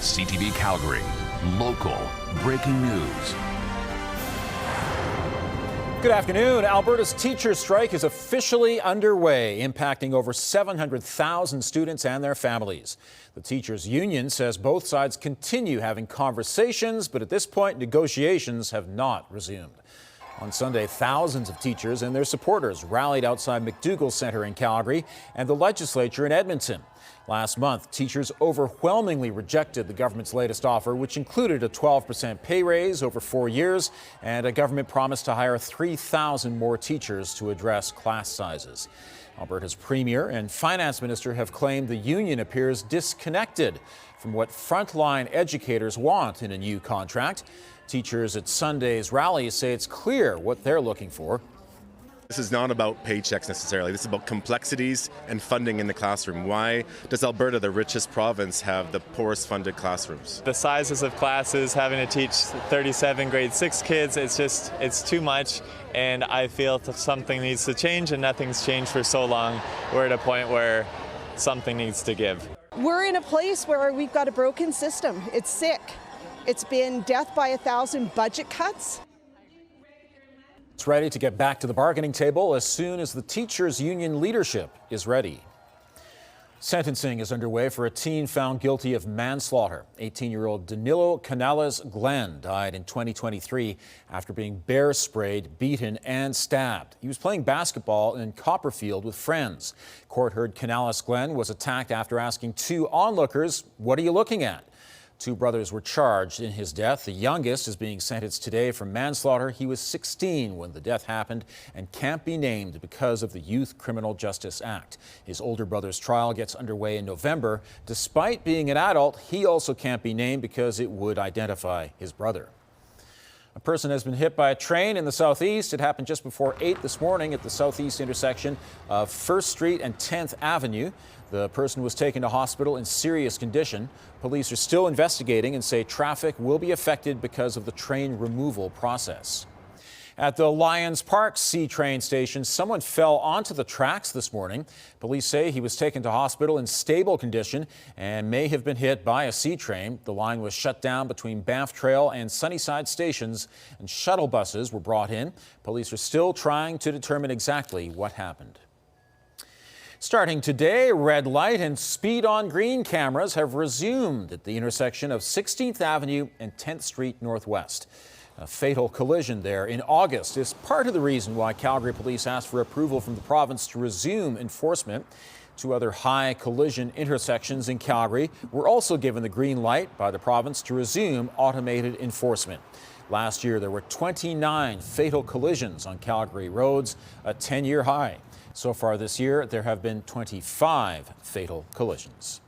CTV Calgary, local breaking news. Good afternoon. Alberta's teacher strike is officially underway, impacting over 700,000 students and their families. The teachers' union says both sides continue having conversations, but at this point, negotiations have not resumed. On Sunday, thousands of teachers and their supporters rallied outside McDougall Centre in Calgary and the legislature in Edmonton. Last month, teachers overwhelmingly rejected the government's latest offer, which included a 12% pay raise over 4 years and a government promise to hire 3,000 more teachers to address class sizes. Alberta's Premier and Finance Minister have claimed the union appears disconnected from what frontline educators want in a new contract. Teachers at Sunday's rally say it's clear what they're looking for. This is not about paychecks necessarily. This is about complexities and funding in the classroom. Why does Alberta, the richest province, have the poorest funded classrooms? The sizes of classes, having to teach 37 grade 6 kids, it's too much. And I feel something needs to change, and nothing's changed for so long. We're at a point where something needs to give. We're in a place where we've got a broken system. It's sick. It's been death by 1,000 budget cuts. It's ready to get back to the bargaining table as soon as the teachers' union leadership is ready. Sentencing is underway for a teen found guilty of manslaughter. 18-year-old Danilo Canales-Glenn died in 2023 after being bear sprayed, beaten, and stabbed. He was playing basketball in Copperfield with friends. Court heard Canales-Glenn was attacked after asking two onlookers, "What are you looking at?" Two brothers were charged in his death. The youngest is being sentenced today for manslaughter. He was 16 when the death happened and can't be named because of the Youth Criminal Justice Act. His older brother's trial gets underway in November. Despite being an adult, he also can't be named because it would identify his brother. A person has been hit by a train in the southeast. It happened just before 8 this morning at the southeast intersection of 1st Street and 10th Avenue. The person was taken to hospital in serious condition. Police are still investigating and say traffic will be affected because of the train removal process. At the Lions Park C train station, someone fell onto the tracks this morning. Police say he was taken to hospital in stable condition and may have been hit by a C train. The line was shut down between Banff Trail and Sunnyside stations, and shuttle buses were brought in. Police are still trying to determine exactly what happened. Starting today, red light and speed on green cameras have resumed at the intersection of 16th Avenue and 10th Street Northwest. A fatal collision there in August is part of the reason why Calgary police asked for approval from the province to resume enforcement. Two other high collision intersections in Calgary were also given the green light by the province to resume automated enforcement. Last year, there were 29 fatal collisions on Calgary roads, a 10-year high. So far this year, there have been 25 fatal collisions.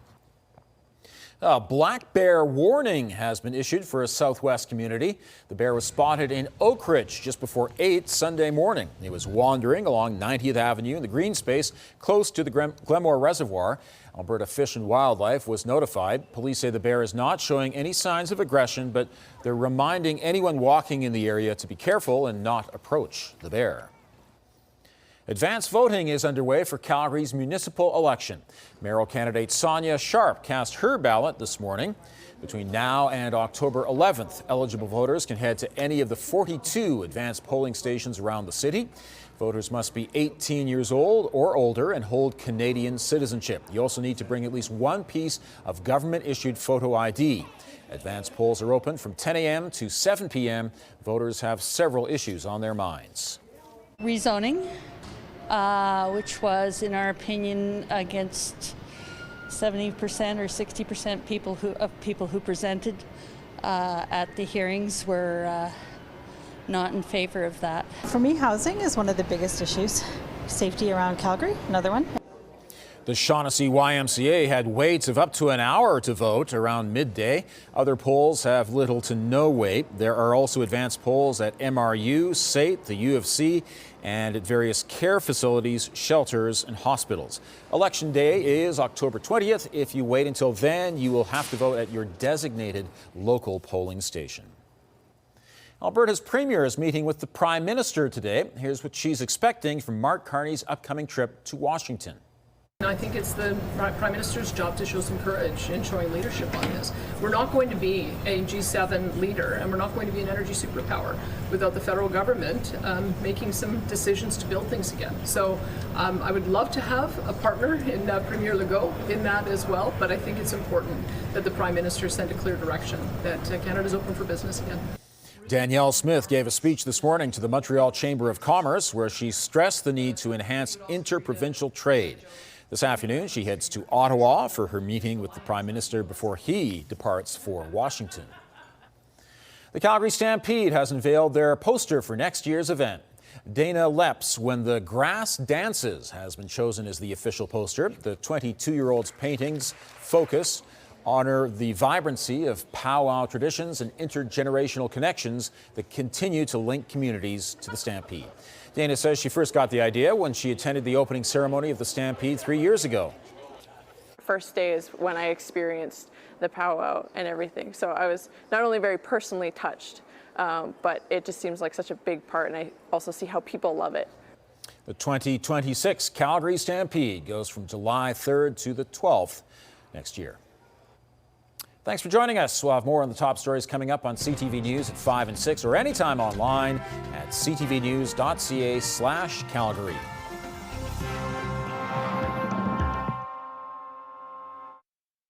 A black bear warning has been issued for a southwest community. The bear was spotted in Oakridge just before 8 Sunday morning. He was wandering along 90th Avenue in the green space close to the Glenmore Reservoir. Alberta Fish and Wildlife was notified. Police say the bear is not showing any signs of aggression, but they're reminding anyone walking in the area to be careful and not approach the bear. Advance voting is underway for Calgary's municipal election. Mayoral candidate Sonia Sharp cast her ballot this morning. Between now and October 11th, eligible voters can head to any of the 42 advanced polling stations around the city. Voters must be 18 years old or older and hold Canadian citizenship. You also need to bring at least one piece of government-issued photo ID. Advance polls are open from 10 a.m. to 7 p.m. Voters have several issues on their minds. Rezoning, which was, in our opinion, against 70% or 60% of people who presented at the hearings were not in favor of that. For me, housing is one of the biggest issues. Safety around Calgary, another one. The Shaughnessy YMCA had waits of up to an hour to vote around midday. Other polls have little to no wait. There are also advanced polls at MRU, SAIT, the U of C, and at various care facilities, shelters, and hospitals. Election day is October 20th. If you wait until then, you will have to vote at your designated local polling station. Alberta's Premier is meeting with the Prime Minister today. Here's what she's expecting from Mark Carney's upcoming trip to Washington. I think it's the Prime Minister's job to show some courage in showing leadership on this. We're not going to be a G7 leader, and we're not going to be an energy superpower without the federal government making some decisions to build things again. So I would love to have a partner in Premier Legault in that as well, but I think it's important that the Prime Minister send a clear direction that Canada's open for business again. Danielle Smith gave a speech this morning to the Montreal Chamber of Commerce where she stressed the need to enhance interprovincial trade. This afternoon, she heads to Ottawa for her meeting with the Prime Minister before he departs for Washington. The Calgary Stampede has unveiled their poster for next year's event. Dana Lepp's When the Grass Dances has been chosen as the official poster. The 22-year-old's paintings focus honor the vibrancy of powwow traditions and intergenerational connections that continue to link communities to the Stampede. Dana says she first got the idea when she attended the opening ceremony of the Stampede 3 years ago. First day is when I experienced the powwow and everything. So I was not only very personally touched, but it just seems like such a big part, and I also see how people love it. The 2026 Calgary Stampede goes from July 3rd to the 12th next year. Thanks for joining us. We'll have more on the top stories coming up on CTV News at 5 and 6 or anytime online at ctvnews.ca/Calgary.